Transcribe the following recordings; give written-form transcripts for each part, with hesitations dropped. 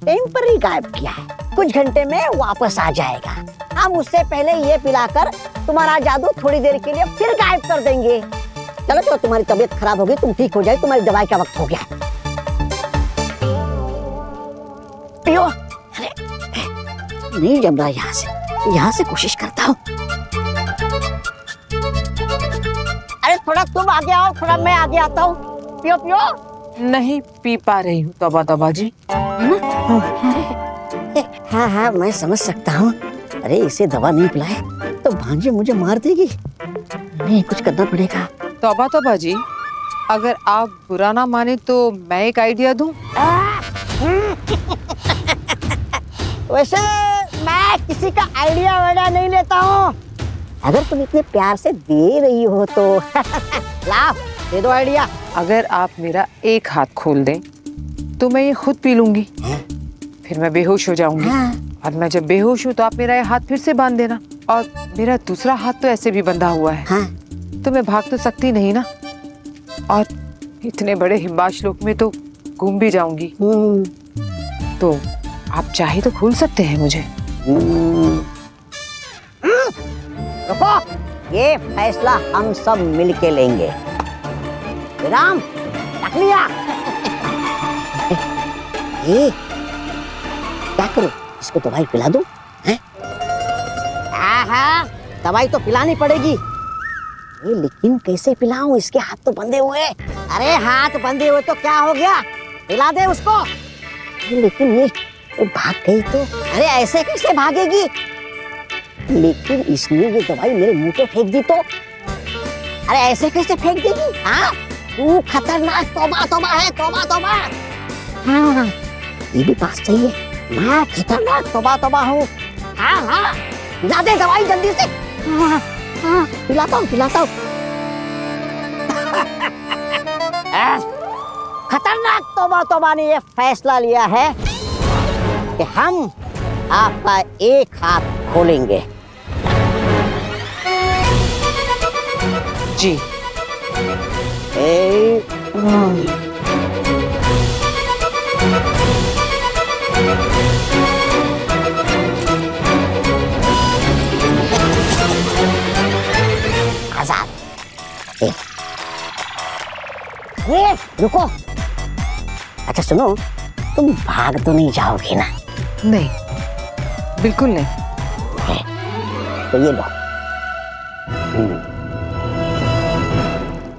Temporary गायब किया है, कुछ घंटे में वापस आ जाएगा। हम उससे पहले ये पिलाकर तुम्हारा जादू थोड़ी देर के लिए फिर गायब कर देंगे। चलो चलो, तुम्हारी तबीयत खराब होगी, तुम ठीक हो जाए, तुम्हारी दवाई का वक्त हो गया। पियो। अरे नहीं जम रहा, यहाँ से कोशिश करता हूँ। अरे थोड़ा तुम आगे आओ, थोड़ा मैं आगे आता हूँ। पियो पियो। नहीं पी पा रही हूँ। तौबा तौबा जी। हाँ हाँ, मैं समझ सकता हूँ। अरे इसे दवा नहीं पिलाए तो भांजी मुझे मार देगी। नहीं, कुछ करना पड़ेगा। तौबा तौबा जी, अगर आप बुरा ना माने तो मैं एक आइडिया दूं। वैसे मैं किसी का आइडिया वाइडिया नहीं लेता हूँ। अगर तुम इतने प्यार से दे रही हो तो लाओ, दे दो आइडिया। अगर आप मेरा एक हाथ खोल दें तो मैं ये खुद पी लूंगी, फिर मैं बेहोश हो जाऊंगी। और मैं जब बेहोश हूँ तो आप मेरा ये हाथ फिर से बांध देना। और मेरा दूसरा हाथ तो ऐसे भी बंधा हुआ है, तो मैं भाग तो सकती नहीं ना। और इतने बड़े हिमबाश लोक में तो घूम भी जाऊंगी। तो आप चाहे तो खोल सकते हैं मुझे। रुको, ये फैसला हम सब मिलके लेंगे। विराम, रख लिया। ये क्या करूं? इसको दवाई पिला दूं? हैं? हाँ, दवाई तो पिलानी पड़ेगी। ये लेकिन कैसे पिलाऊं? इसके हाथ तो बंधे हुए। अरे हाथ बंधे हुए तो क्या हो गया, पिला दे उसको। लेकिन ये भाग गई तो? अरे ऐसे कैसे भागेगी? लेकिन इसने ये दवाई मेरे मुंह पे फेंक दी तो? अरे ऐसे कैसे फेंक देगी? हाँ, तू खतरनाक तौबा तौबा है, तौबा तौबा। हाँ, ये भी बात सही है, मैं खतरनाक तौबा तौबा हूँ। हाँ, पिला दे दवाई जल्दी से। हाँ, पिलाता हूँ। खतरनाक तौबा तौबा ने ये फैसला लिया है कि हम आपका एक हाथ खोलेंगे। जी। आजाद। रुको। अच्छा सुनो, तुम भाग तो नहीं जाओगे ना? नहीं, बिल्कुल नहीं। तो ये लो।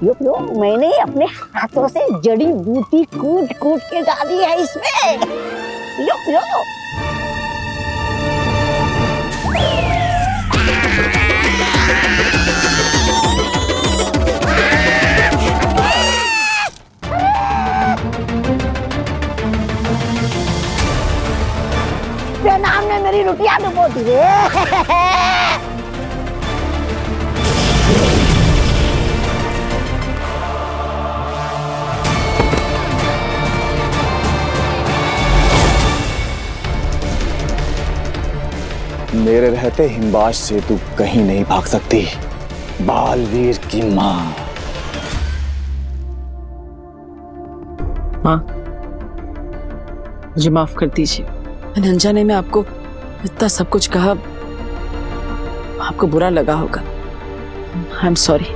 यो, मैंने अपने हाथों से जड़ी बूटी कूट कूट के डाली है इसमें। यो। नाम ने मेरी लुटिया डुबो दी रे। मेरे रहते हिमबाश से तू कहीं नहीं भाग सकती, बालवीर की माँ। माँ, मुझे माफ कर दीजिए। मैंने अनजाने में आपको इतना सब कुछ कहा, आपको बुरा लगा होगा। I am sorry.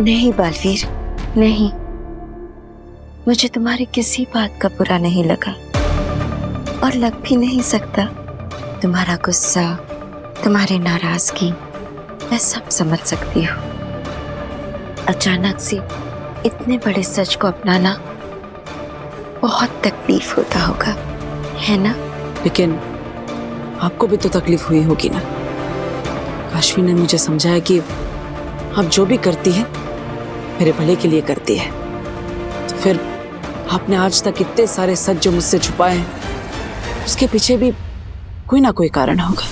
नहीं बालवीर, नहीं, मुझे तुम्हारी किसी बात का बुरा नहीं लगा और लग भी नहीं सकता। तुम्हारा गुस्सा, तुम्हारी नाराजगी मैं सब समझ सकती हूँ। अचानक से इतने बड़े सच को अपनाना बहुत तकलीफ होता होगा, है ना? लेकिन आपको भी तो तकलीफ हुई होगी ना। काशवी ने मुझे समझाया कि आप जो भी करती है मेरे भले के लिए करती है। तो फिर आपने आज तक इतने सारे सच जो मुझसे छुपाए हैं, उसके पीछे भी कोई ना कोई कारण होगा।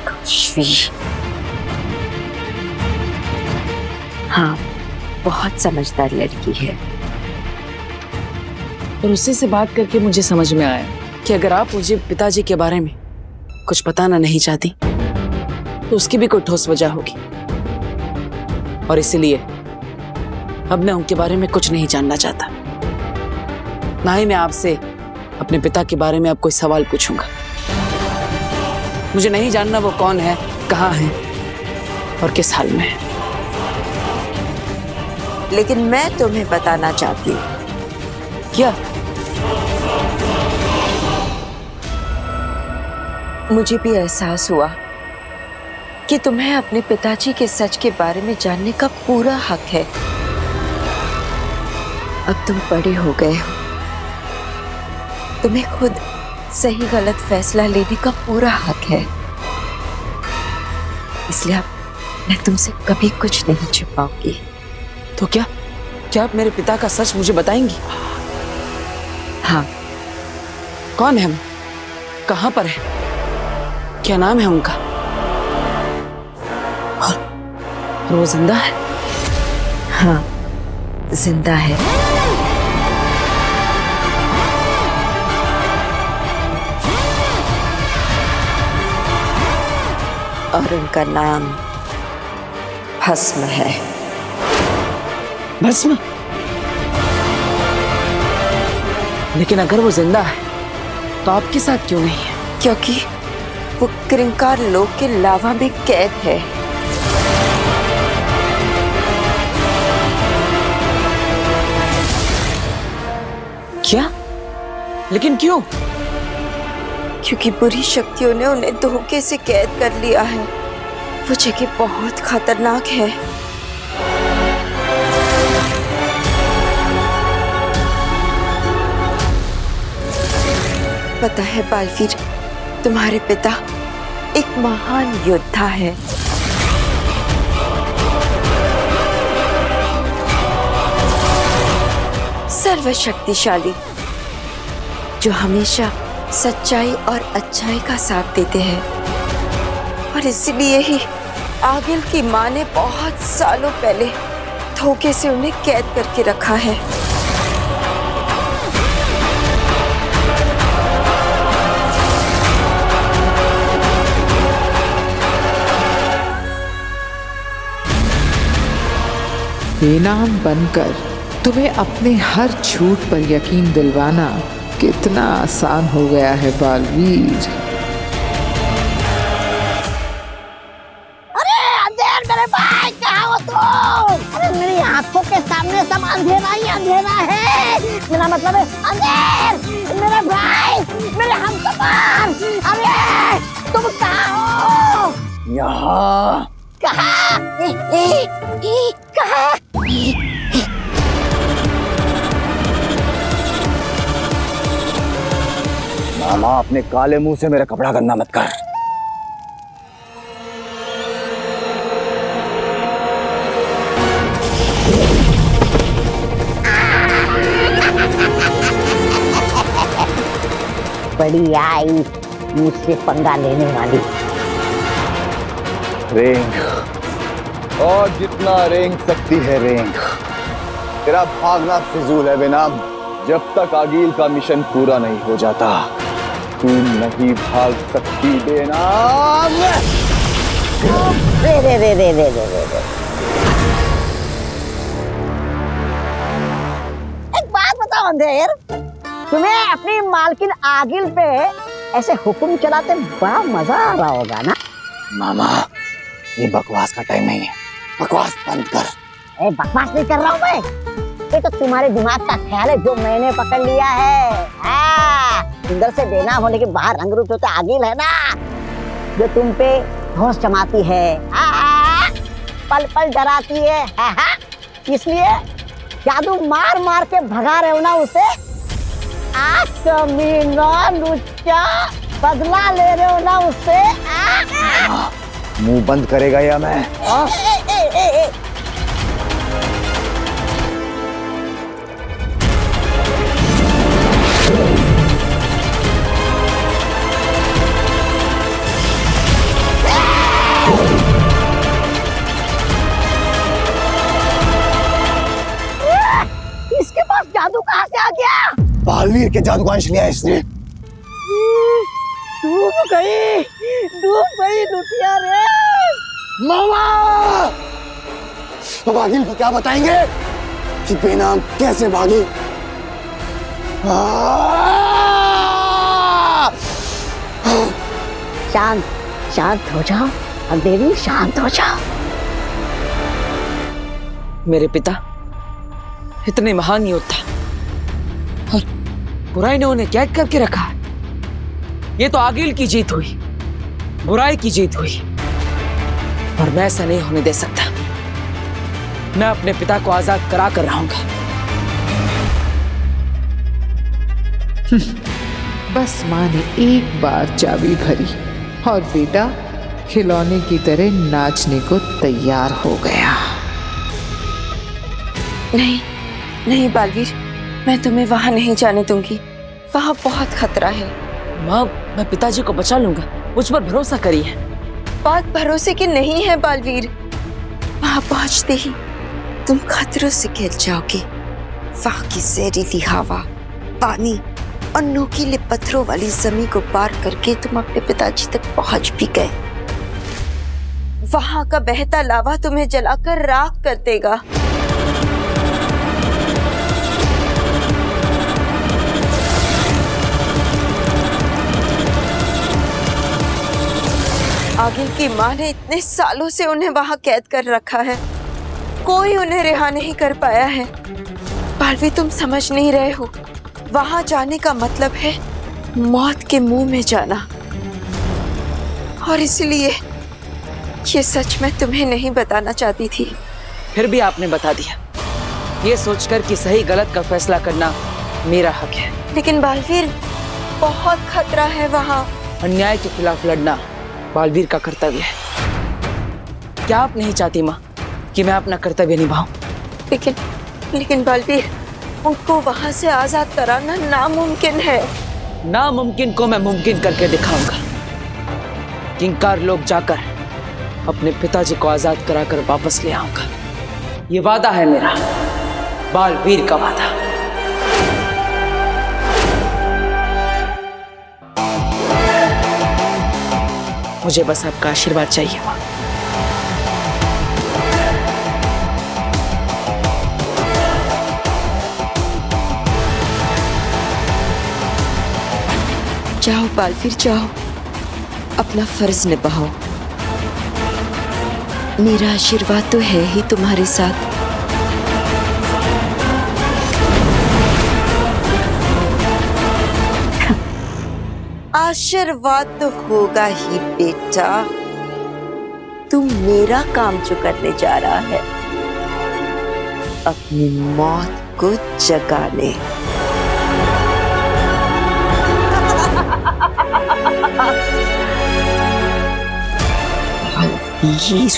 काशवी, हाँ, बहुत समझदार लड़की है। और उसी से बात करके मुझे समझ में आया कि अगर आप मुझे पिताजी के बारे में कुछ बताना नहीं चाहती तो उसकी भी कोई ठोस वजह होगी। और इसीलिए अब मैं उनके बारे में कुछ नहीं जानना चाहता, ना ही मैं आपसे अपने पिता के बारे में अब कोई सवाल पूछूंगा। मुझे नहीं जानना वो कौन है, कहाँ है और किस हाल में है। लेकिन मैं तुम्हें बताना चाहती हूँ। क्या? मुझे भी एहसास हुआ कि तुम्हें अपने पिताजी के सच के बारे में जानने का पूरा हक है। अब तुम बड़े हो गए हो, तुम्हें खुद सही गलत फैसला लेने का पूरा हक है। इसलिए अब मैं तुमसे कभी कुछ नहीं छुपाऊंगी। तो क्या आप मेरे पिता का सच मुझे बताएंगी? हाँ। कौन है हम, कहाँ पर है, क्या नाम है उनका, और वो जिंदा है? हाँ, जिंदा है। और उनका नाम भस्म है। भस्म? लेकिन अगर वो जिंदा है तो आपके साथ क्यों नहीं है? क्योंकि वो किंकार लोक के लावा में कैद है। क्या? लेकिन क्यों? क्योंकि बुरी शक्तियों ने उन्हें धोखे से कैद कर लिया है। वो जगह बहुत खतरनाक है। पता है बालवीर, तुम्हारे पिता एक महान योद्धा है। सर्वशक्तिशाली, जो हमेशा सच्चाई और अच्छाई का साथ देते हैं। और इसीलिए ही आगिल की माँ ने बहुत सालों पहले धोखे से उन्हें कैद करके रखा है। बेनाम बनकर तुम्हें अपने हर झूठ पर यकीन दिलवाना कितना आसान हो गया है बालवीर। अरे अंधेर मेरे भाई, कहाँ हो तुम? अरे मेरी आंखों के सामने सब अंधेरा ही अंधेरा है। मेरा मतलब है अंधेर मेरे भाई, मेरे हमसफर। अरे तुम कहाँ हो? यहाँ। कहाँ? कहाँ? मामा, अपने काले मुंह से मेरा कपड़ा गंदा मत कर। बड़ी आई मुझसे पंगा लेने वाली। रेंग, और जितना रेंग सकती है रेंग। तेरा भागना फिजूल है बेनाम। जब तक आगिल का मिशन पूरा नहीं हो जाता तू नहीं भाग सकती बेनाम। रे रे रे रे रे रे रे। एक बात बताओ अंधेर, तुम्हें अपनी मालकिन आगिल पे ऐसे हुक्म चलाते बड़ा मजा आ रहा होगा ना? मामा, ये बकवास का टाइम नहीं है, बकवास बंद कर। बकवास नहीं कर रहा हूँ मैं, ये तो तुम्हारे दिमाग का ख्याल है जो मैंने पकड़ लिया है। अंदर से बेना होने के बाहर रंग रूप होता आगिल है ना, जो तुम पे होश जमाती है, पल पल डराती है। इसलिए जादू मार मार के भगा रहे हो ना उसे। कमीना लुच्चा, बदला ले रहे हो ना उससे। मुंह बंद करेगा या मैं? इसके पास जादू कहाँ से आ गया? बालवीर के जादू का अंश लिया इसने। डूब गई लुटिया रे। मामा, अब आगिल को क्या बताएंगे? कि बेनाम कैसे भागी। शांत शांत हो जाओ देवी, शांत हो जाओ। मेरे पिता इतने महान योद्धा और बुराई ने उन्हें कैद करके रखा है। ये तो आगिल की जीत हुई, बुराई की जीत हुई, और मैं ऐसा नहीं होने दे सकता। मैं अपने पिता को आजाद करा कर रहूंगा। बस माँ ने एक बार चाबी भरी और बेटा खिलौने की तरह नाचने को तैयार हो गया। नहीं नहीं बालवीर, मैं तुम्हें वहां नहीं जाने दूंगी। वहां बहुत खतरा है। माँ, मैं पिताजी को बचा लूंगा, मुझ पर भरोसा करिए। बात भरोसे की नहीं है बालवीर। वहां पहुंचते ही तुम खतरों से घिर जाओगे। वहां की जहरीली हवा, पानी और नोकीले पत्थरों वाली जमीन को पार करके तुम अपने पिताजी तक पहुंच भी गए। वहां का बहता लावा तुम्हें जलाकर राख कर देगा। आगिल की मां ने इतने सालों से उन्हें वहां कैद कर रखा है, कोई उन्हें रिहा नहीं कर पाया है। बालवीर, तुम समझ नहीं रहे हो। वहां जाने का मतलब है मौत के मुंह में जाना, और इसलिए ये सच मैं तुम्हें नहीं बताना चाहती थी। फिर भी आपने बता दिया, ये सोचकर कि सही गलत का फैसला करना मेरा हक है। लेकिन बालवीर, बहुत खतरा है वहां। अन्याय के खिलाफ लड़ना बालवीर का कर्तव्य है। क्या आप नहीं चाहती माँ कि मैं अपना कर्तव्य निभाऊं? लेकिन बालवीर, उनको वहां से आजाद कराना नामुमकिन है। नामुमकिन को मैं मुमकिन करके दिखाऊंगा। किंकार लोग जाकर अपने पिताजी को आजाद कराकर वापस ले आऊंगा। ये वादा है मेरा, बालवीर का वादा। मुझे बस आपका आशीर्वाद चाहिए माँ। जाओ बालवीर, जाओ, अपना फर्ज निभाओ। मेरा आशीर्वाद तो है ही तुम्हारे साथ। आशीर्वाद तो होगा ही बेटा। तू मेरा काम जो करने जा रहा है, अपनी मौत को जगाने। बालवीर,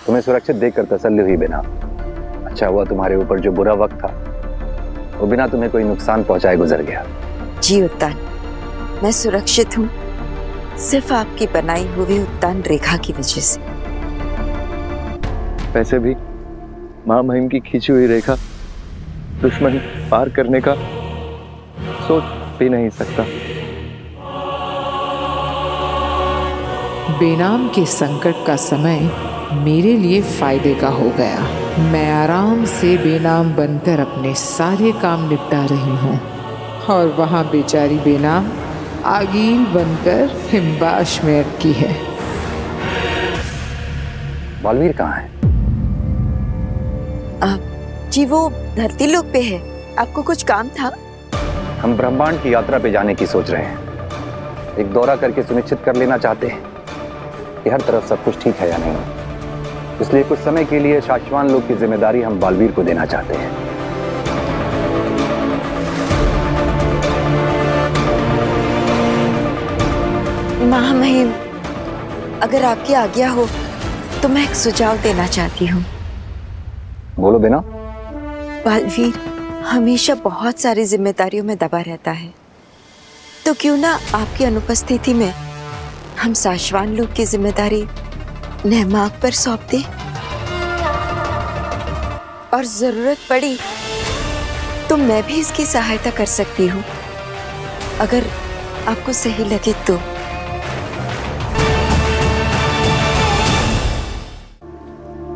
तुम्हें सुरक्षित देखकर तसल्ली हुई बेना। अच्छा हुआ तुम्हारे ऊपर जो बुरा वक्त था वो बिना तुम्हें कोई नुकसान पहुंचाए गुजर गया। जी उत्तान, मैं सुरक्षित हूँ, सिर्फ आपकी बनाई हुई उत्तान रेखा की वजह से। वैसे भी मां महिम की खींची हुई रेखा दुश्मन पार करने का सोच भी नहीं सकता। बेनाम के संकट का समय मेरे लिए फायदे का हो गया। मैं आराम से बेनाम बनकर अपने सारे काम निपटा रही हूँ, और वहाँ बेचारी बेनाम आगील बनकर हिमबाश में अटकी है। बालवीर कहाँ है? जी वो धरती लोक पे है। आपको कुछ काम था? हम ब्रह्मांड की यात्रा पे जाने की सोच रहे हैं। एक दौरा करके सुनिश्चित कर लेना चाहते हैं कि हर तरफ सब कुछ ठीक है या नहीं। इसलिए कुछ समय के लिए शाश्वान लोक की जिम्मेदारी हम बालवीर को देना चाहते हैं। महामहिम, अगर आपकी आज्ञा हो तो मैं एक सुझाव देना चाहती हूँ। बोलो बेना। बालवीर हमेशा बहुत सारी जिम्मेदारियों में दबा रहता है, तो क्यों ना आपकी अनुपस्थिति में हम शाश्वान लोक की जिम्मेदारी नेहमाक पर सौंप दें, और जरूरत पड़ी तो मैं भी इसकी सहायता कर सकती हूँ, अगर आपको सही लगे तो।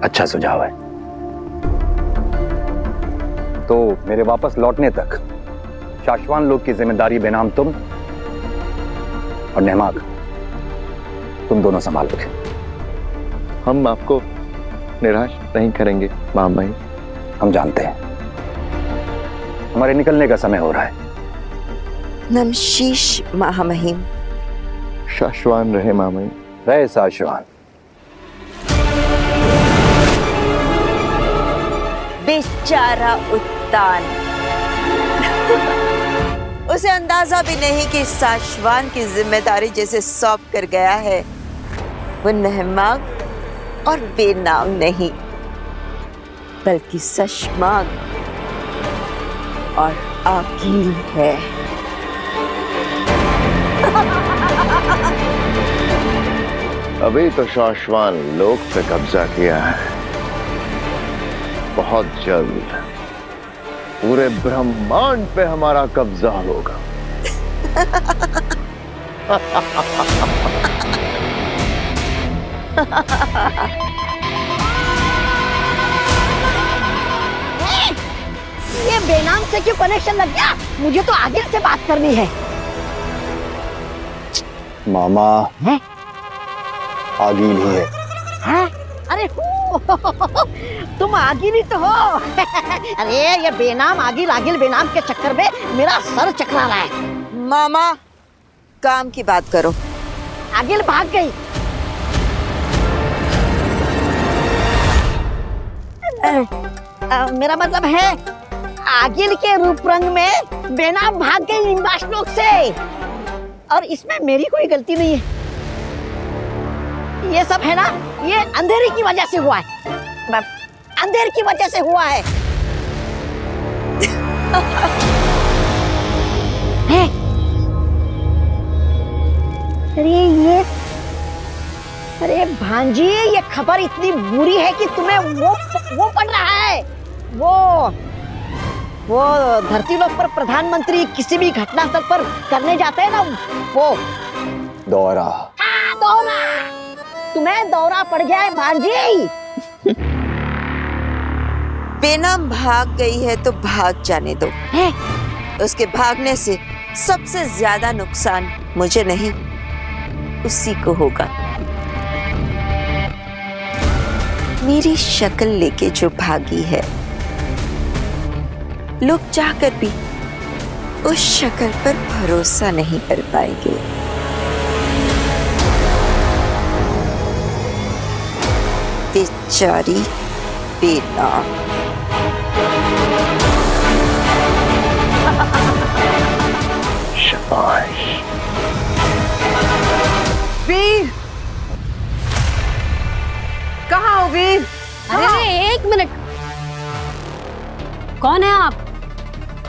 अच्छा सुझाव है। तो मेरे वापस लौटने तक शाश्वान लोग की जिम्मेदारी बेनाम तुम और नेहमाग तुम दोनों संभालोगे। हम आपको निराश नहीं करेंगे मामाई। हम जानते हैं हमारे निकलने का समय हो रहा है। नमशीश महामहिम। शाश्वान रहे मामाई। रहे शाश्वान। बेचारा उत्तान। उसे अंदाजा भी नहीं कि शाश्वान की जिम्मेदारी जैसे सौंप कर गया है वो नेहमाग और बेनाम नहीं बल्कि शशमाग और आकील है। अभी तो शाश्वान लोक पे कब्जा किया है, बहुत जल्द पूरे ब्रह्मांड पे हमारा कब्जा होगा। ये बेनाम से क्यों कनेक्शन लग गया? मुझे तो आगिल से बात करनी है। मामा है? आगिल ही है। हैं? अरे तुम आगिल ही तो हो। अरे ये बेनाम आगिल आगिल बेनाम के चक्कर में मेरा सर चकरा रहा है। मामा काम की बात करो। आगिल भाग गई। मेरा मतलब है आगिल के रूप रंग में बेनाम भाग गई निम्बाशलोक से और इसमें मेरी कोई गलती नहीं है। ये सब है ना, ये अंधेरे की वजह से हुआ है। अंधेरे की वजह से हुआ है। अरे भांजी ये खबर इतनी बुरी है कि तुम्हें वो पड़ रहा है। वो धरती लोक पर प्रधानमंत्री किसी भी घटनास्थल पर करने जाते हैं ना, वो दौरा। हाँ दौरा। तुम्हें दौरा पड़ गया है भांजी। बेनाम भाग गई है तो भाग जाने दो। उसके भागने से सबसे ज्यादा नुकसान मुझे नहीं उसी को होगा। मेरी शक्ल लेके जो भागी है, लोग चाहकर भी उस शक्ल पर भरोसा नहीं कर पाएंगे। बेचारी बेनाम। शाबाश। वीर, कहाँ हो वीर? अरे एक मिनट, कौन है आप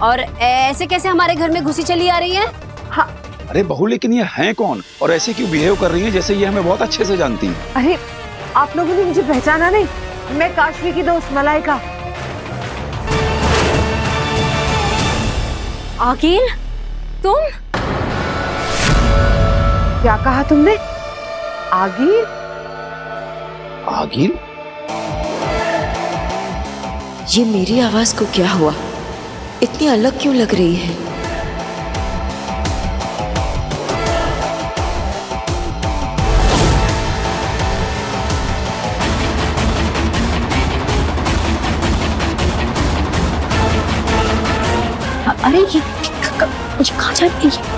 और ऐसे कैसे हमारे घर में घुसी चली आ रही है? हाँ। अरे बहू लेकिन ये हैं कौन और ऐसे क्यों बिहेव कर रही हैं जैसे ये हमें बहुत अच्छे से जानती हैं? अरे आप लोगों ने मुझे पहचाना नहीं? मैं काशवी की दोस्त मलाइका। आकिल, तुम? क्या कहा तुमने? आगिल? आगिल? ये मेरी आवाज को क्या हुआ? इतनी अलग क्यों लग रही है? अरे ये कहाँ जा रही है?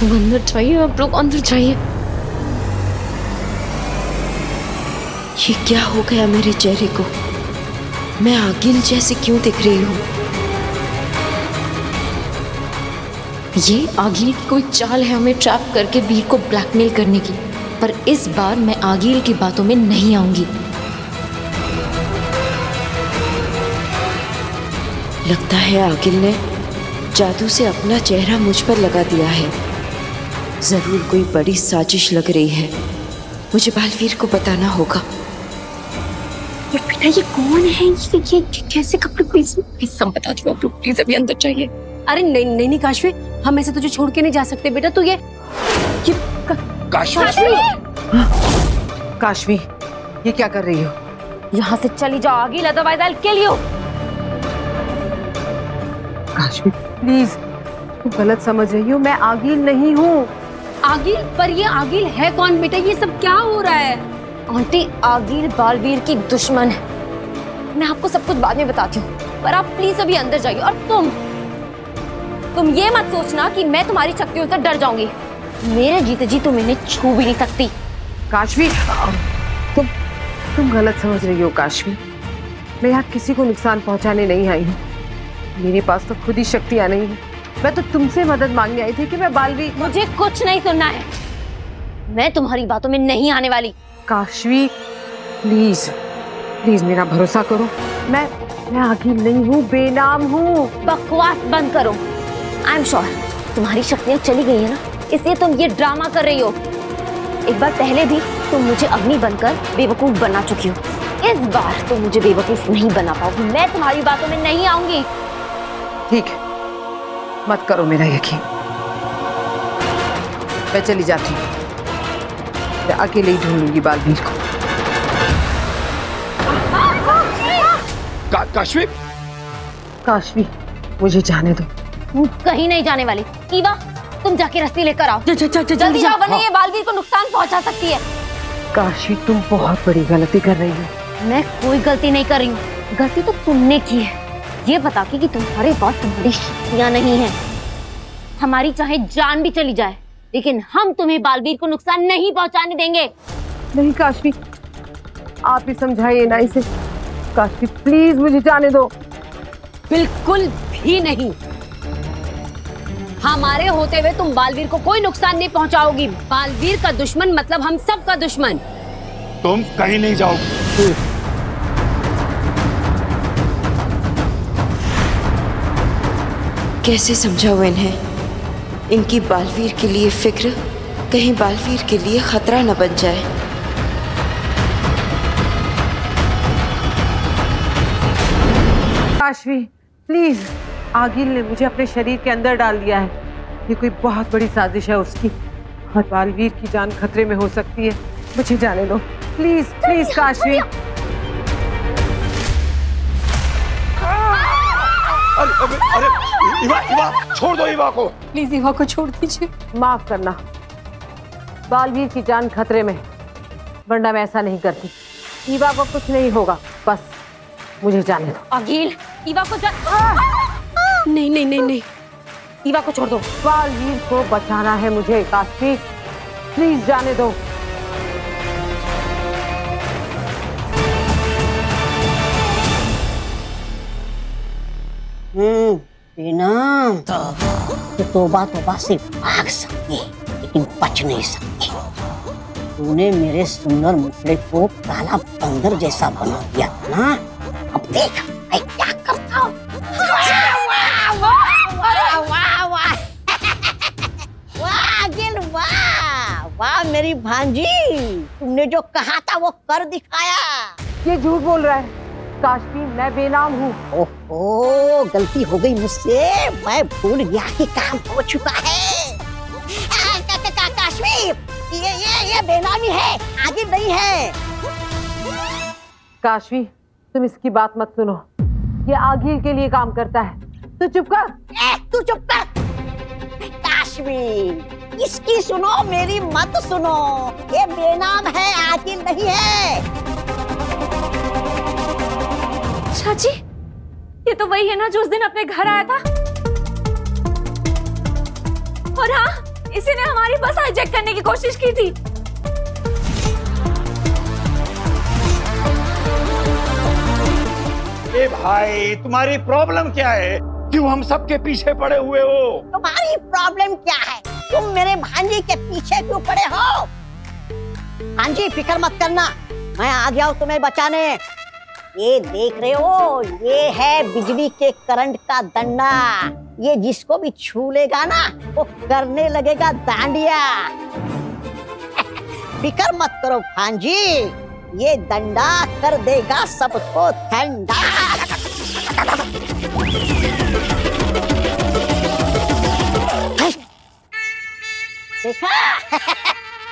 अंदर जाइए, आप लोग अंदर जाइए। ये क्या हो गया मेरे चेहरे को? मैं आगिल जैसे क्यों दिख रही हूँ? ये आगिल की कोई चाल है हमें ट्रैप करके वीर को ब्लैकमेल करने की, पर इस बार मैं आगिल की बातों में नहीं आऊंगी। लगता है आगिल ने जादू से अपना चेहरा मुझ पर लगा दिया है। जरूर कोई बड़ी साजिश लग रही है। मुझे बालवीर को बताना होगा। ये बेटा, ये कौन है? ये कैसे कपड़े? प्लीज सब बता दो आप लोग, प्लीज अभी अंदर जाइए। अरे नहीं नहीं नहीं काशवी, हम ऐसे तुझे छोड़ के नहीं जा सकते बेटा। तू ये काशवी, काशवी ये क्या कर रही हो? यहाँ से चली जाओ आगिल, otherwise I will kill you. Kashvi please, तुम गलत समझ रही हो, मैं आगिल नहीं हूँ। आगिल? पर ये आगिल है कौन बेटा? ये सब क्या हो रहा है? आंटी, आगिल बालवीर की दुश्मन है। मैं आपको सब कुछ बाद में बताती हूँ, पर आप प्लीज अभी अंदर जाइए। और तुम ये मत सोचना कि मैं तुम्हारी शक्तियों से डर जाऊंगी। मेरे जीते जी तुम इन्हें छू भी नहीं सकती। काशवी तुम गलत समझ रही हो काशवी। मैं यहाँ किसी को नुकसान पहुँचाने नहीं आई हूँ। मेरे पास तो खुद ही शक्तियाँ नहीं है। मैं तो तुमसे मदद मांगने आई थी कि मैं बालवीर। मुझे कुछ नहीं सुनना है, मैं तुम्हारी बातों में नहीं आने वाली। काशवी प्लीज प्लीज मेरा भरोसा करो। मैं आगिल नहीं हूँ, बेनाम हूँ। बकवास बंद करो। आई एम श्योर तुम्हारी शक्तियाँ चली गई है ना, इसलिए तुम ये ड्रामा कर रही हो। एक बार पहले भी तुम मुझे अग्नि बनकर बेवकूफ बना चुकी हो। इस बार तुम मुझे बेवकूफ नहीं बना पाओगी। मैं तुम्हारी बातों में नहीं आऊंगी। ठीक है, मत करो मेरा यकीन। मैं चली जाती हूँ, मैं अकेले ही ढूंढूंगी बालवीर को। काशवी, काशवी मुझे जाने दो। कहीं नहीं जाने वाली। ईवा, तुम जाके रस्सी लेकर आओ। जल्दी जाओ, वरना ये बालवीर को नुकसान पहुंचा सकती है। काशवी तुम बहुत बड़ी गलती कर रही हो। मैं कोई गलती नहीं कर रही हूँ। गलती तो तुमने की है, ये बता के कि तुम्हारे पास तुम्हारी शक्तियाँ नहीं है। हमारी चाहे जान भी चली जाए, लेकिन हम तुम्हें बालवीर को नुकसान नहीं पहुंचाने देंगे। नहीं काशवी, आप ही समझाइए ना इसे। काशवी प्लीज मुझे जाने दो। बिल्कुल भी नहीं। हमारे होते हुए तुम बालवीर को कोई नुकसान नहीं पहुंचाओगी। बालवीर का दुश्मन मतलब हम सब का दुश्मन। तुम कहीं नहीं जाओगे। कैसे समझाऊं इन्हें? इनकी बालवीर के लिए फिक्र कहीं बालवीर के लिए खतरा न बन जाए। काशवी प्लीज, आगिल ने मुझे अपने शरीर के अंदर डाल दिया है। ये कोई बहुत बड़ी साजिश है उसकी, और बालवीर की जान खतरे में हो सकती है। मुझे जाने दो प्लीज प्लीज काशवी। अरे इवा, छोड़ दो इवा को। प्लीज इवा को छोड़ दीजिए। माफ करना, बालवीर की जान खतरे में, वरना मैं ऐसा नहीं करती। ईवा को कुछ नहीं होगा, बस मुझे जाने दो। अगिल, ईवा को नहीं नहीं नहीं नहीं, ईवा को छोड़ दो। बालवीर को बचाना है मुझे। काशवी प्लीज जाने दो। बेनाम तो तौबा से भाग सकती है, लेकिन बच नहीं सकती। तूने मेरे सुंदर मुखड़े को काला बंदर जैसा बना दिया ना। अब देख मैं क्या करता हूँ। वाह मेरी भांजी, तुमने जो कहा था वो कर दिखाया। ये झूठ बोल रहा है काशवी, मैं बेनाम हूँ। ओहो, गलती हो गई मुझसे, मैं भूल गया कि काम हो चुका है। काशवी, ये बेनामी है, आगे नहीं है। काशवी तुम इसकी बात मत सुनो, ये आगिल के लिए काम करता है। तू चुप कर। तू चुप कर। काशवी, इसकी सुनो, मेरी मत सुनो। ये बेनाम है, आगिल नहीं है। चाची, ये तो वही है ना जो उस दिन अपने घर आया था। और हाँ, इसी ने हमारी बस हाईजैक करने की कोशिश की थी। ए भाई, तुम्हारी प्रॉब्लम क्या है? क्यों हम सबके पीछे पड़े हुए हो? तुम्हारी प्रॉब्लम क्या है? तुम मेरे भांजी के पीछे क्यों पड़े हो? भांजी फिक्र मत करना, मैं आ गया हूँ तुम्हें बचाने। ये देख रहे हो, ये है बिजली के करंट का डंडा। ये जिसको भी छू लेगा ना, वो करने लगेगा डांडिया। फिक्र मत करो भांजी, ये डंडा कर देगा सबको ठंडा। देखा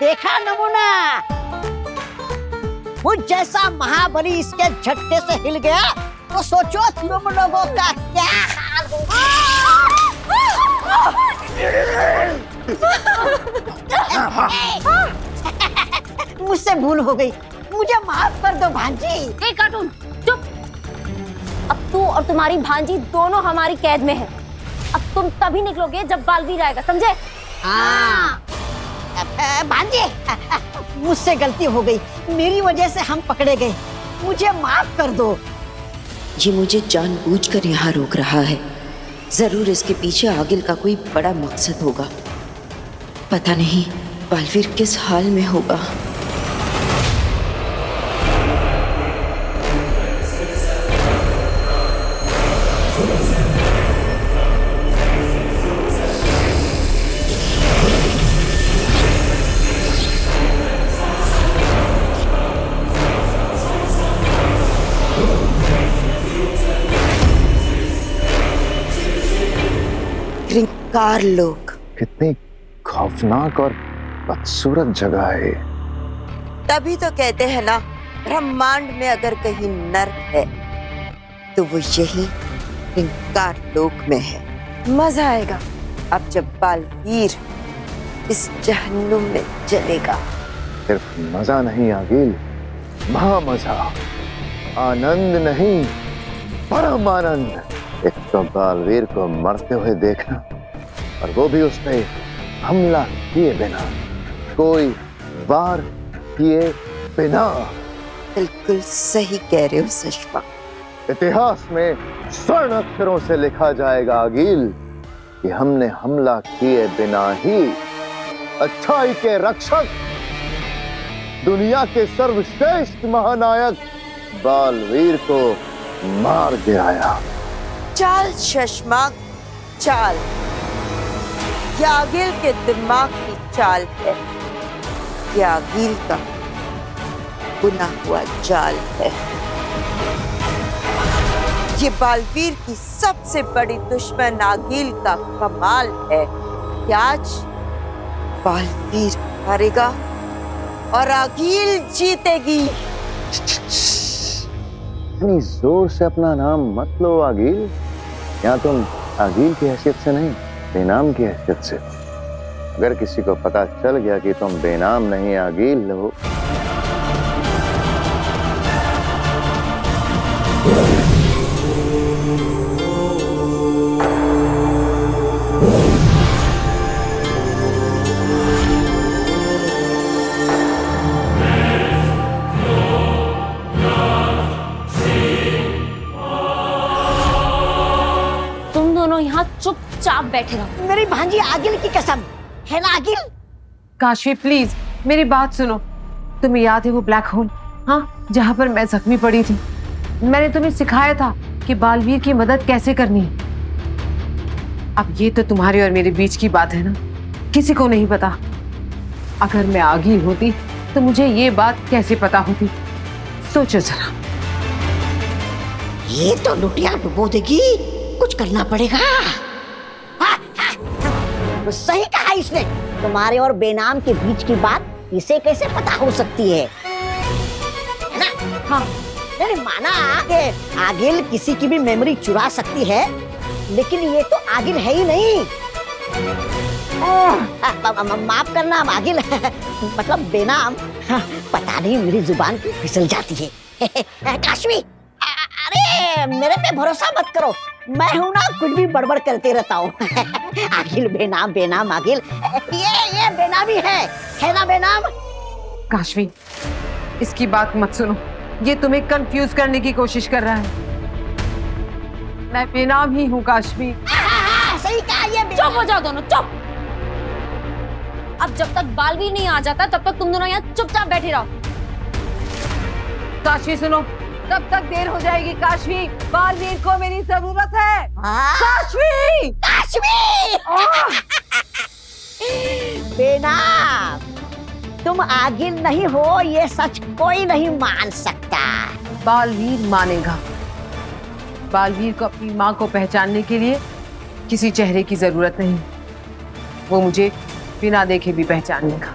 देखा नमूना, मुझ जैसा महाबली इसके झटके से हिल गया तो सोचो तुम लोगों का क्या हाल होगा। मुझसे भूल हो गई, मुझे माफ कर दो भांजी। ए कार्टून चुप। अब तू और तुम्हारी भांजी दोनों हमारी कैद में है। अब तुम तभी निकलोगे जब बालवीर आएगा, समझे? हाँ भांजी, मुझसे गलती हो गई, मेरी वजह से हम पकड़े गए, मुझे माफ कर दो। ये मुझे जानबूझकर यहाँ रोक रहा है। जरूर इसके पीछे आगिल का कोई बड़ा मकसद होगा। पता नहीं बालवीर किस हाल में होगा। रिंकार लोक, कितनी खौफनाक और बदसूरत जगह है। तभी तो कहते हैं ना, ब्रह्मांड में अगर कहीं नर्क है तो वो यही रिंकार लोक में है। मजा आएगा अब जब बालवीर इस जहन्नुम में जलेगा। सिर्फ मजा नहीं आगिल, महामजा, आनंद नहीं परम आनंद। एक तो बालवीर को मरते हुए देखना, और वो भी उसने हमला किए बिना, कोई वार किए बिना। बिल्कुल सही कह रहे हो सुषमा। इतिहास में स्वर्ण अक्षरों से लिखा जाएगा आगिल कि हमने हमला किए बिना ही अच्छाई के रक्षक, दुनिया के सर्वश्रेष्ठ महानायक बालवीर को मार गिराया। चाल सुषमा चाल, ये आगिल के दिमाग की चाल है, ये आगिल का बुना हुआ जाल है। ये बालवीर की सबसे बड़ी दुश्मन आगिल का कमाल है कि आज बालवीर हारेगा और आगिल जीतेगी। इतनी जोर से अपना नाम मत लो आगिल। यहाँ तुम आगिल की हैसियत से नहीं, बेनाम की हैसियत से। अगर किसी को पता चल गया कि तुम बेनाम नहीं आगिल हो, चुपचाप बैठे रहो। मेरी भांजी आगिल की कसम है ना आगिल। काशवी प्लीज मेरी बात सुनो। तुम्हें याद है वो ब्लैक होल, हाँ, जहाँ पर मैं जख्मी पड़ी थी? मैंने तुम्हें सिखाया था कि बालवीर की मदद कैसे करनी है। अब ये तो तुम्हारे और मेरे बीच की बात है ना, किसी को नहीं पता। अगर मैं आगिल होती तो मुझे ये बात कैसे पता होती? सोचो जरा। ये तो लुटिया डुबो देगी, कुछ करना पड़ेगा। तो सही कहा इसने, तुम्हारे और बेनाम के बीच की बात इसे कैसे पता हो सकती है ना? हाँ, मैंने माना कि आगिल किसी की भी मेमोरी चुरा सकती है, लेकिन ये तो आगिल है ही नहीं। माफ करना आगिल, मतलब बेनाम। पता नहीं मेरी जुबान क्यों फिसल जाती है। काशवी, अरे मेरे पे भरोसा मत करो, मैं हूं ना, कुछ भी बड़बड़ करते रहता हूँ। आगिल बेनाम बेनाम आगिल, ये बेनामी है ना बेनाम? काशवी इसकी बात मत सुनो, ये तुम्हें कंफ्यूज करने की कोशिश कर रहा है। मैं बेनाम ही हूँ काशवी। सही कहा ये। चुप हो जाओ दोनों, चुप। अब जब तक बालवीर नहीं आ जाता तब तक तुम दोनों यहाँ चुपचाप बैठे रहो। काशवी सुनो, तब तक देर हो जाएगी। काशवी, बालवीर को मेरी जरूरत है। काशवी, काशवी। बेनाम, तुम आगिल नहीं हो, ये सच कोई नहीं मान सकता। बालवीर मानेगा। बालवीर को अपनी माँ को पहचानने के लिए किसी चेहरे की जरूरत नहीं, वो मुझे बिना देखे भी पहचान लेगा।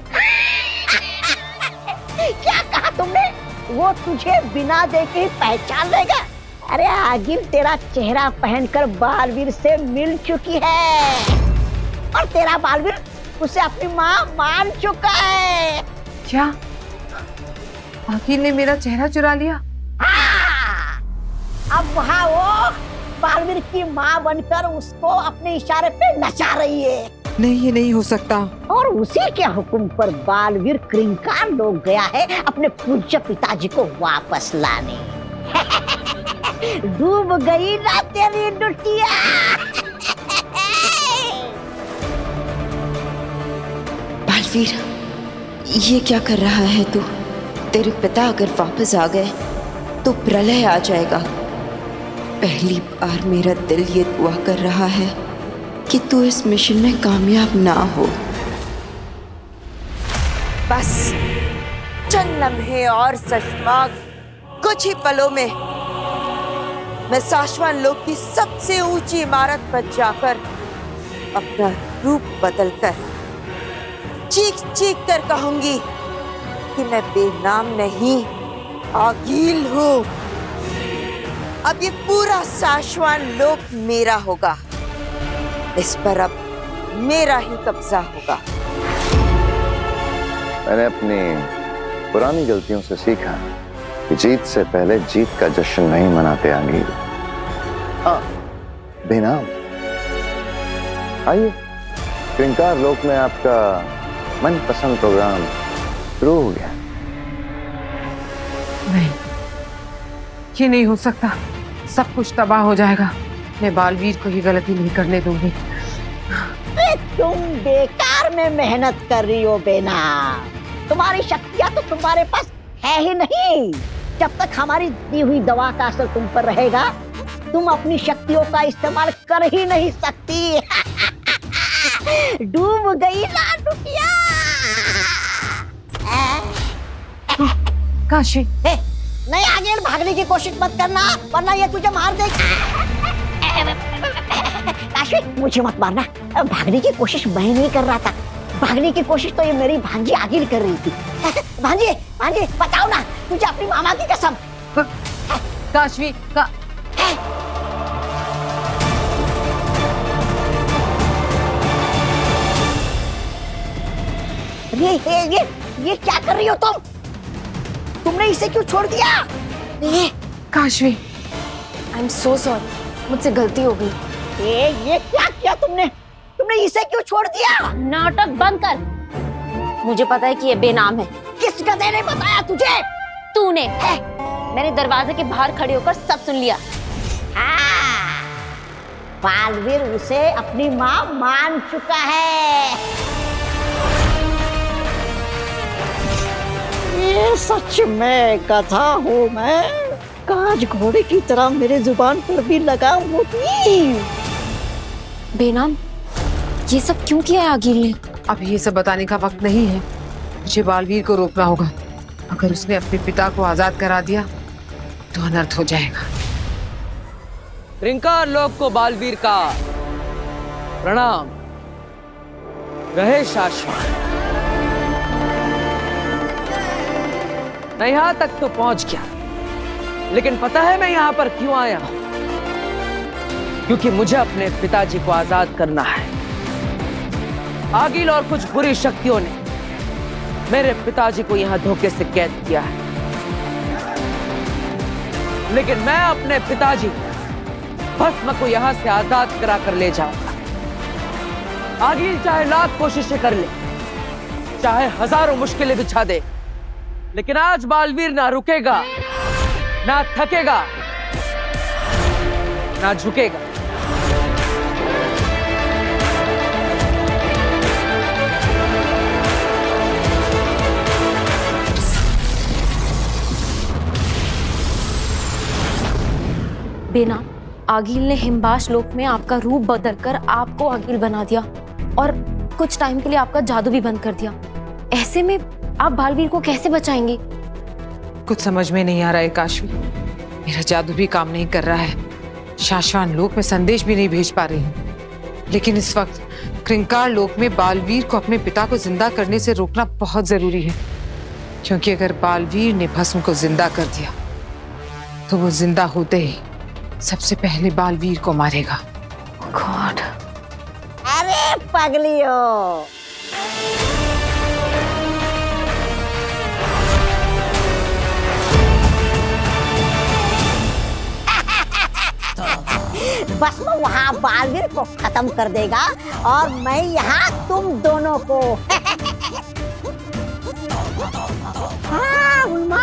क्या कहा तुमने? वो तुझे बिना देखे ही पहचान लेगा? अरे आगिल तेरा चेहरा पहनकर बालवीर से मिल चुकी है और तेरा बालवीर उसे अपनी माँ मान चुका है। क्या आगिल ने मेरा चेहरा चुरा लिया? अब वहाँ वो बालवीर की माँ बनकर उसको अपने इशारे पे नचा रही है। नहीं, ये नहीं हो सकता। और उसी के हुक्म पर बालवीर क्रिंकार लोग गया है अपने पूज्य पिताजी को वापस लाने। डूब गई ना तेरी डुटिया। बालवीर, ये क्या कर रहा है तू? तेरे पिता अगर वापस आ गए तो प्रलय आ जाएगा। पहली बार मेरा दिल ये दुआ कर रहा है कि तू इस मिशन में कामयाब ना हो। बस चंद लम्हे और सशमाग, कुछ ही पलों में मैं साशवान लोक की सबसे ऊंची इमारत पर जाकर अपना रूप बदलकर चीख चीख कर कहूंगी कि मैं बेनाम नहीं, आगील हूँ। अब ये पूरा साशवान लोक मेरा होगा। इस पर अब मेरा ही कब्जा होगा। मैंने अपनी पुरानी गलतियों से सीखा कि जीत से पहले जीत का जश्न नहीं मनाते आगे। बेनाम, आइए, क्रिंकार लोक में आपका मनपसंद प्रोग्राम शुरू हो गया। नहीं, ये नहीं हो सकता। सब कुछ तबाह हो जाएगा। मैं बालवीर को ये गलती नहीं करने दूंगी। तुम बेकार में मेहनत कर रही हो बेनाम। तुम्हारी शक्तियां तो तुम्हारे पास है ही नहीं। जब तक हमारी दी हुई दवा का असर तुम पर रहेगा, तुम अपनी शक्तियों का इस्तेमाल कर ही नहीं सकती। डूब गई ना डुटिया। काशी, नहीं आगे भागने की कोशिश मत करना, वरना ये तुझे मार देगा। काशी, मुझे मत मारना। भागने की कोशिश मैं नहीं कर रहा था। भागने की कोशिश तो ये मेरी भांजी आगिल कर रही थी। भांजी, भांजी बताओ ना, तुझे अपनी मामा की कसम। काशवी का ये क्या कर रही हो तुम? तुमने इसे क्यों छोड़ दिया? Kashvi, I am so sorry, मुझसे गलती हो गई। ये क्या किया तुमने? तुमने इसे क्यों छोड़ दिया? नाटक बंद कर। मुझे पता है कि ये बेनाम है। किस गधे ने बताया तुझे? तूने। मैंने दरवाजे के बाहर खड़े होकर सब सुन लिया। बालवीर उसे अपनी माँ मान चुका है। ये सच में गधा हूँ मैं। काज घोड़े की तरह मेरे जुबान पर भी लगाम होती। बेनाम, ये सब क्यों किया है आगिल ने? अब ये सब बताने का वक्त नहीं है। मुझे बालवीर को रोकना होगा। अगर उसने अपने पिता को आजाद करा दिया तो अनर्थ हो जाएगा। क्रिंकार लोक को बालवीर का प्रणाम। रहे शाश्वत। मैं यहां तक तो पहुंच गया, लेकिन पता है मैं यहां पर क्यों आया? क्योंकि मुझे अपने पिताजी को आजाद करना है। आगिल और कुछ बुरी शक्तियों ने मेरे पिताजी को यहां धोखे से कैद किया है, लेकिन मैं अपने पिताजी भस्म को यहां से आजाद करा कर ले जाऊंगा। आगिल चाहे लाख कोशिशें कर ले, चाहे हजारों मुश्किलें बिछा दे, लेकिन आज बालवीर ना रुकेगा, ना थकेगा, ना झुकेगा। बेना, आगिल ने हिमबाश लोक में आपका रूप बदलकर आपको आगिल बना दिया और कुछ टाइम के लिए आपका जादू भी बंद कर दिया। ऐसे में आप बालवीर को कैसे बचाएंगे? कुछ समझ में नहीं आ रहा है काशवी। मेरा जादू भी काम नहीं कर रहा है। शाश्वान लोक में संदेश भी नहीं भेज पा रही हूँ। लेकिन इस वक्त कृंकार लोक में बालवीर को अपने पिता को जिंदा करने से रोकना बहुत जरूरी है, क्योंकि अगर बालवीर ने भस्म को जिंदा कर दिया तो वो जिंदा होते ही सबसे पहले बालवीर को मारेगा। गॉड। अरे पगलियो, बस वो वहाँ बालवीर को खत्म कर देगा और मैं यहाँ तुम दोनों को। हाँ उल्मा,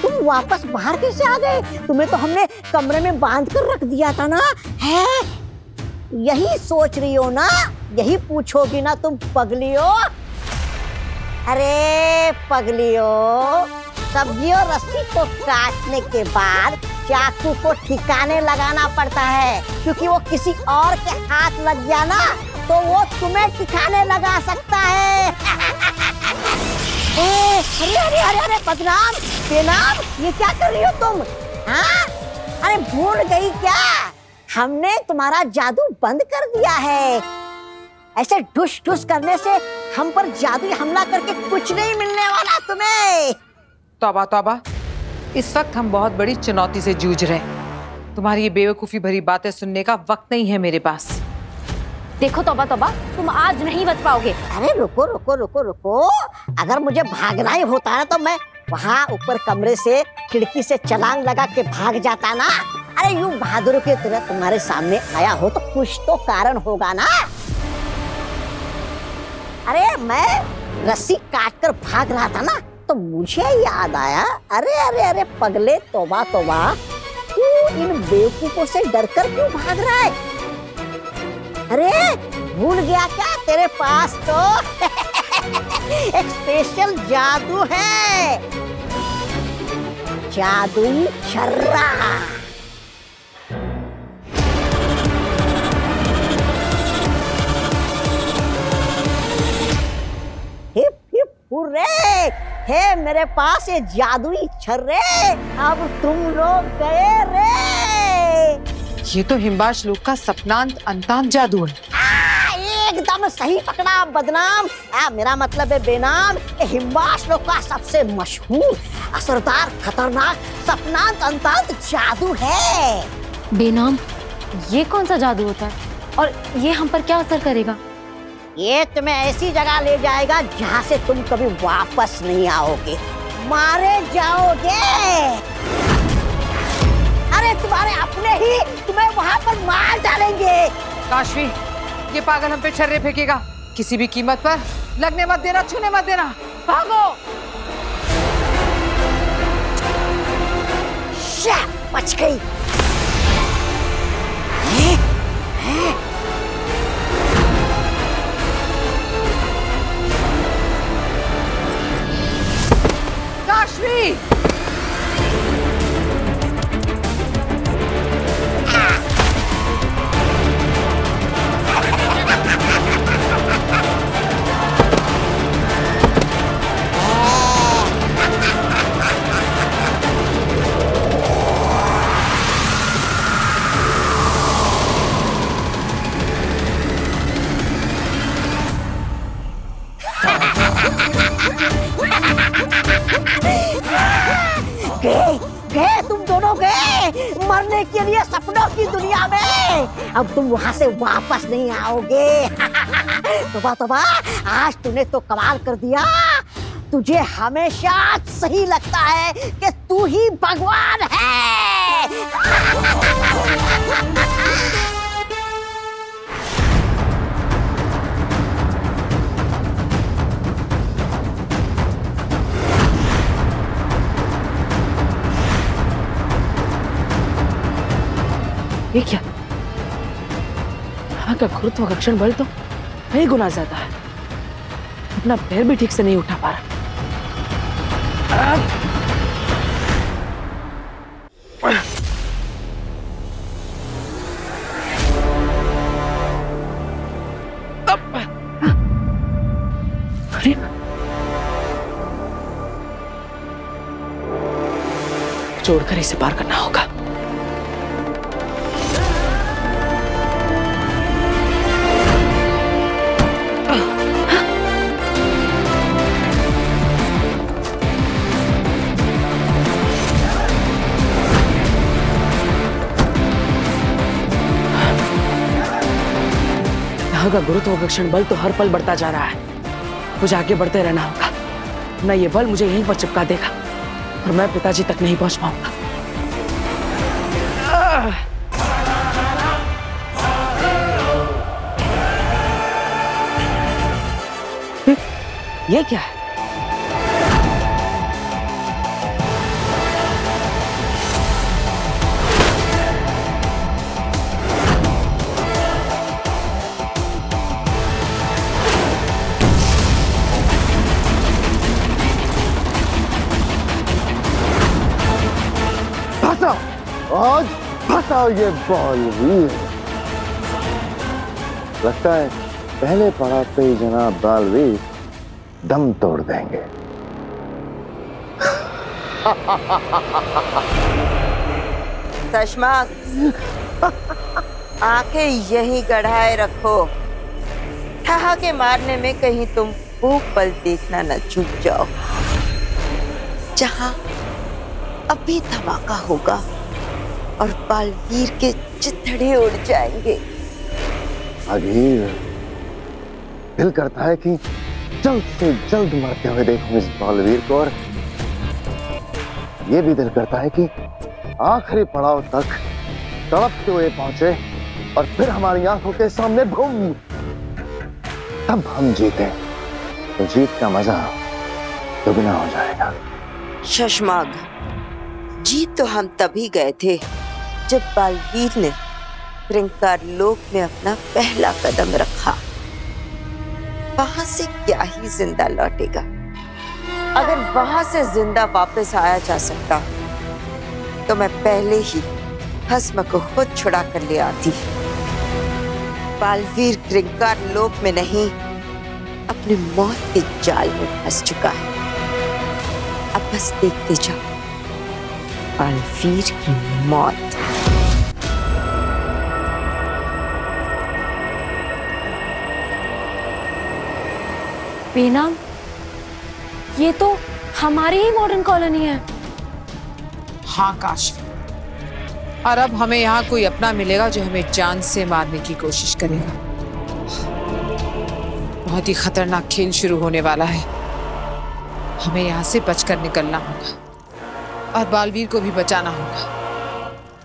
तुम वापस बाहर कैसे आ गए? तुम्हें तो हमने कमरे में बांध कर रख दिया था ना। है यही सोच रही हो ना? यही पूछोगी ना तुम पगलियो? अरे पगलियो, सब्जी और रस्सी को काटने के बाद चाकू को ठिकाने लगाना पड़ता है, क्योंकि वो किसी और के हाथ लग गया ना तो वो तुम्हें ठिकाने लगा सकता है। अरे अरे अरे अरे बदनाम बेनाम, ये क्या कर रही हो तुम? हाँ अरे भूल गई क्या? हमने तुम्हारा जादू बंद कर दिया है। ऐसे ठुस ठुस करने से हम पर जादुई हमला करके कुछ नहीं मिलने वाला तुम्हें। तौबा तौबा, इस वक्त हम बहुत बड़ी चुनौती से जूझ रहे हैं। तुम्हारी ये बेवकूफी भरी बातें सुनने का वक्त नहीं है मेरे पास। देखो तौबा तौबा, तुम आज नहीं बच पाओगे। अरे रुको रुको रुको रुको, अगर मुझे भागना ही होता है तो मैं वहाँ ऊपर कमरे से खिड़की से छलांग लगा के भाग जाता ना। अरे यूं बहादुर की तरह तुम्हारे सामने आया हो तो कुछ तो कारण होगा ना। अरे मैं रस्सी काट कर भाग रहा था ना तो मुझे याद आया, अरे अरे अरे पगले तौबा तौबा, तू इन बेवकूफों से डरकर क्यों भाग रहा है? अरे भूल गया क्या? तेरे पास तो एक स्पेशल जादू है, जादुई छर्रा। हिप हिप हुर्रे, है मेरे पास ये जादुई छर्रे। अब तुम लोग गए रे। ये तो हिम्बाश लोक का सपनांत अंतांत जादू है। एकदम सही पकड़ा बदनाम। मेरा मतलब है बेनाम। हिम्बाश लोक का सबसे मशहूर, असरदार, खतरनाक सपनांत अंतांत जादू है। बेनाम, ये कौन सा जादू होता है और ये हम पर क्या असर करेगा? ये तुम्हें ऐसी जगह ले जाएगा जहाँ से तुम कभी वापस नहीं आओगे, मारे जाओगे। अरे तुम्हारे अपने ही तुम्हें वहाँ पर मार डालेंगे। काशवी, ये पागल हम पे छर्रे फेंकेगा। किसी भी कीमत पर लगने मत देना, छूने मत देना। भागो। बच गई। काशवी, गए तुम दोनों, गए मरने के लिए सपनों की दुनिया में। अब तुम वहां से वापस नहीं आओगे। तौबा तौबा, आज तूने तो कमाल कर दिया। तुझे हमेशा सही लगता है कि तू ही भगवान है। ये क्या? यहाँ का गुरुत्वाकर्षण बल तो कई गुना ज्यादा है। अपना पैर भी ठीक से नहीं उठा पा रहा। अरे जोड़कर इसे पार करना होगा। ग्रह का गुरुत्वाकर्षण बल तो हर पल बढ़ता जा रहा है। मुझे आगे बढ़ते रहना होगा, न ये बल मुझे यहीं पर चिपका देगा और मैं पिताजी तक नहीं पहुंच पाऊंगा। ये क्या है? आज फंसा ये बालवीर। लगता है पहले पड़ाव पे ही जनाब बालवीर दम तोड़ देंगे। सशमाक, आंखें यहीं गढ़ाए रखो, ठहाके मारने में कहीं तुम वो पल देखना न चूक जाओ जहां अभी धमाका होगा और बालवीर के चिथड़े उड़ जाएंगे। अगीर, दिल करता है कि जल्द से जल्द मरते हुए देखूं इस बालवीर को, और ये भी दिल करता है कि आखिरी पड़ाव तक तड़पते हुए पहुंचे और फिर हमारी आंखों के सामने बूम, तब हम जीते तो जीत का मजा दुगना हो जाएगा। शशमाग, जीत तो हम तभी गए थे जब बालवीर ने क्रिंकार लोक में अपना पहला कदम रखा। वहां से क्या ही जिंदा लौटेगा। अगर वहां से जिंदा वापस आया जा सकता तो मैं पहले ही भस्म को खुद छुड़ा कर ले आती। बालवीर क्रिंकार लोक में नहीं, अपनी मौत के जाल में फंस चुका है। अब बस देखते जाओ बालवीर की मौत। बेनाम, ये तो हमारी ही मॉडर्न कॉलोनी है। हाँ काशवी, और अब हमें यहाँ कोई अपना मिलेगा जो हमें जान से मारने की कोशिश करेगा। बहुत ही खतरनाक खेल शुरू होने वाला है। हमें यहाँ से बचकर निकलना होगा और बालवीर को भी बचाना होगा,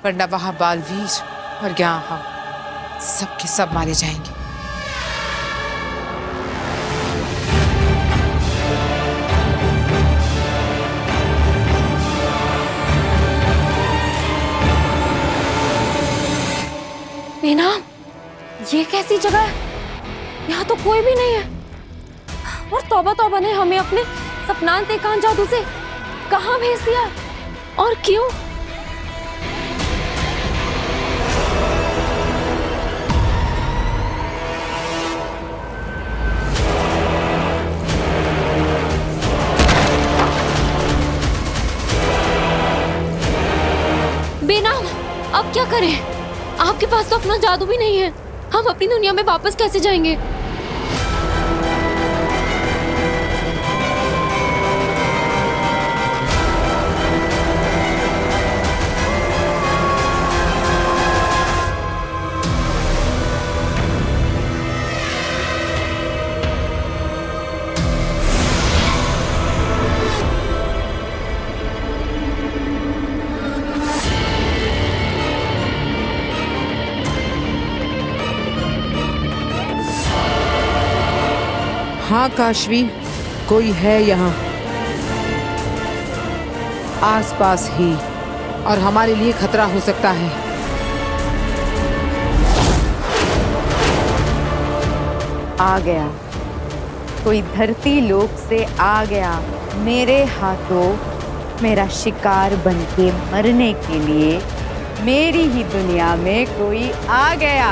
वरना वहां बालवीर और यहाँ हम सबके सब मारे जाएंगे। बेनाम, ये कैसी जगह है? यहाँ तो कोई भी नहीं है। और तौबा तौबा ने हमें अपने सपनांत एकांत जादू से कहाँ भेज दिया और क्यों? बेनाम, अब क्या करें? आपके पास तो अपना जादू भी नहीं है। हम अपनी दुनिया में वापस कैसे जाएंगे? हाँ काशवी, कोई है यहाँ आसपास ही, और हमारे लिए खतरा हो सकता है। आ गया, कोई धरती लोक से आ गया मेरे हाथों, मेरा शिकार बनके मरने के लिए। मेरी ही दुनिया में कोई आ गया।